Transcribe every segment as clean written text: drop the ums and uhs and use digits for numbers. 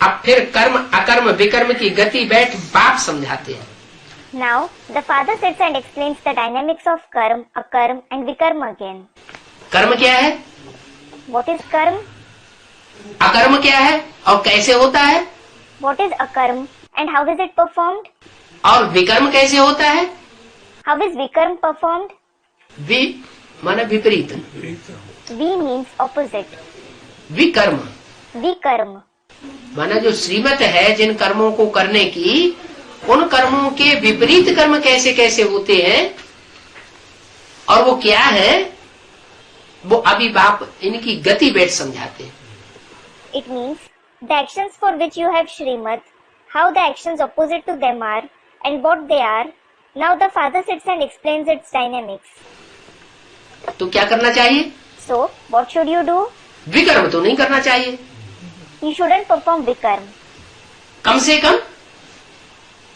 अब फिर कर्म अकर्म विकर्म की गति बैठ बाप समझाते हैं। Now, the father sits and explains the dynamics of karma, akarma and vikarma again. कर्म क्या है, What is karma? अकर्म क्या है और कैसे होता है, What is akarma and how is it performed? और विकर्म कैसे होता है। How is vikarma performed? वि माने विपरीत, Vi means opposite. विकर्म Vikarma. माना जो श्रीमत है जिन कर्मों को करने की, उन कर्मों के विपरीत कर्म कैसे कैसे होते हैं और वो क्या है, वो अभी बाप इनकी गति बैठ समझाते हैं। It means the actions for which you have Srimad, how the actions opposite to them are and what they are. Now the father sits and explains its dynamics. तो क्या करना चाहिए, So, what should you do? विकर्म तो नहीं करना चाहिए, You shouldn't perform vikarma. कम से कम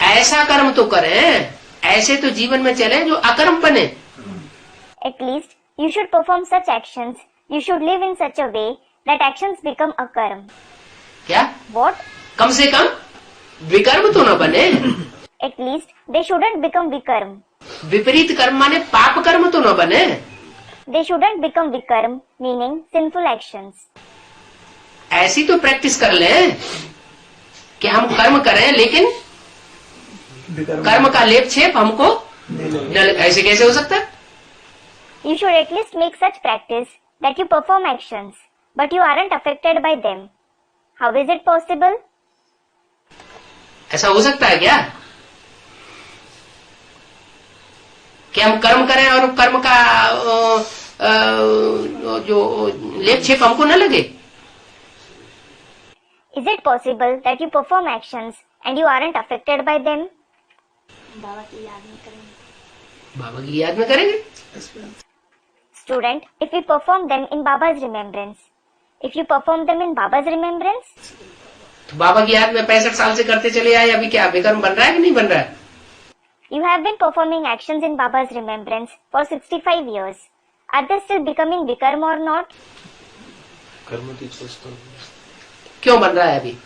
ऐसा कर्म तो करें, ऐसे तो जीवन में चले जो अकर्म बने। At least, you should perform such actions. You should live in such a way that actions become akarma. क्या, What? कम से कम विकर्म तो न बने, At least, they shouldn't become vikarma. विपरीत कर्म माने पाप कर्म तो न बने। They shouldn't become vikarma, meaning sinful actions. ऐसी तो प्रैक्टिस कर लें कि हम कर्म करें लेकिन कर्म का लेप छेप हमको न लगे। ऐसे कैसे हो सकता है। You should at least make such practice that you perform actions, but you aren't affected by them. How is it possible? ऐसा हो सकता है क्या कि हम कर्म करें और कर्म का जो लेप छेप हमको न लगे। Is it possible that you perform actions and you aren't affected by them? बाबा की याद में करेंगे। Student, if we perform them in Baba's remembrance, if you perform them in Baba's remembrance, तो बाबा की याद में 65 साल से करते चले आए, अभी क्या विकर्म बन रहा है कि नहीं बन रहा है। you have been performing actions in Baba's remembrance for 65 years. Are they still becoming vikarma or not? क्यों बन रहा है अभी,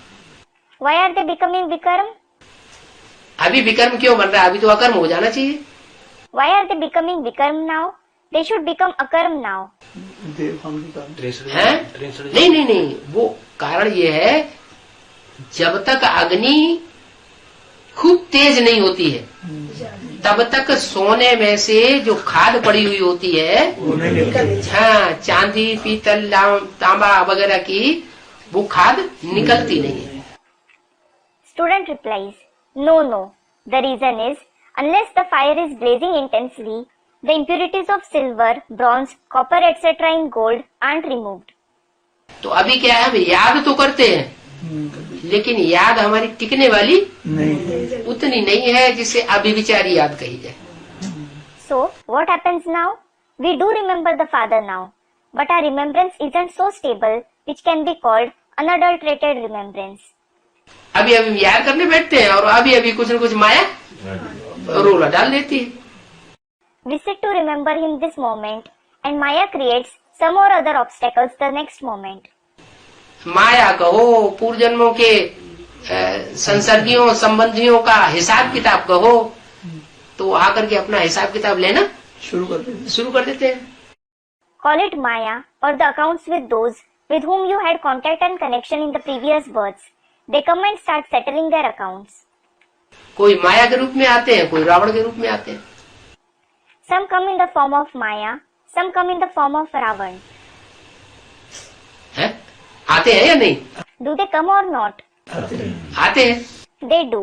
Why are they becoming vikarma? अभी विकर्म क्यों बन रहा है, अभी तो अकर्म हो जाना चाहिए। Why are they becoming vikarma now? They should become akarma now. हैं? नहीं नहीं नहीं, वो कारण ये है जब तक अग्नि खूब तेज नहीं होती है तब तक सोने में से जो खाद पड़ी हुई होती है, हाँ, चांदी पीतल तांबा वगैरह की, वो खाद निकलती नहीं है। Student replies, No. The reason is, unless the fire is blazing intensely, the impurities of silver, bronze, copper etc. in gold aren't removed. तो अभी क्या है, हम याद तो करते हैं लेकिन याद हमारी टिकने वाली उतनी नहीं है जिसे अभिविचारी याद कही जाए। So, what happens now? We do remember the Father now, but our remembrance isn't so stable, which can be called unadulterated remembrance. अभी अभी याद करने बैठते हैं और अभी अभी कुछ न कुछ माया रोला डाल देती है। We sit to remember Him this moment, and Maya creates some or other obstacles the next moment. माया कहो, पूर्व जन्मों के संसर्गियों संबंधियों का हिसाब किताब कहो, तो आकर के अपना हिसाब किताब लेना शुरू कर देते हैं। Call it Maya or the accounts with those with whom you had contact and connection in the previous births. They come and start settling their accounts. कोई माया के रूप में आते हैं, कोई रावण के रूप में आते हैं। Some come in the form of Maya, some come in the form of Ravan. हैं? आते हैं या नहीं? Do they come or not? आते हैं। They do.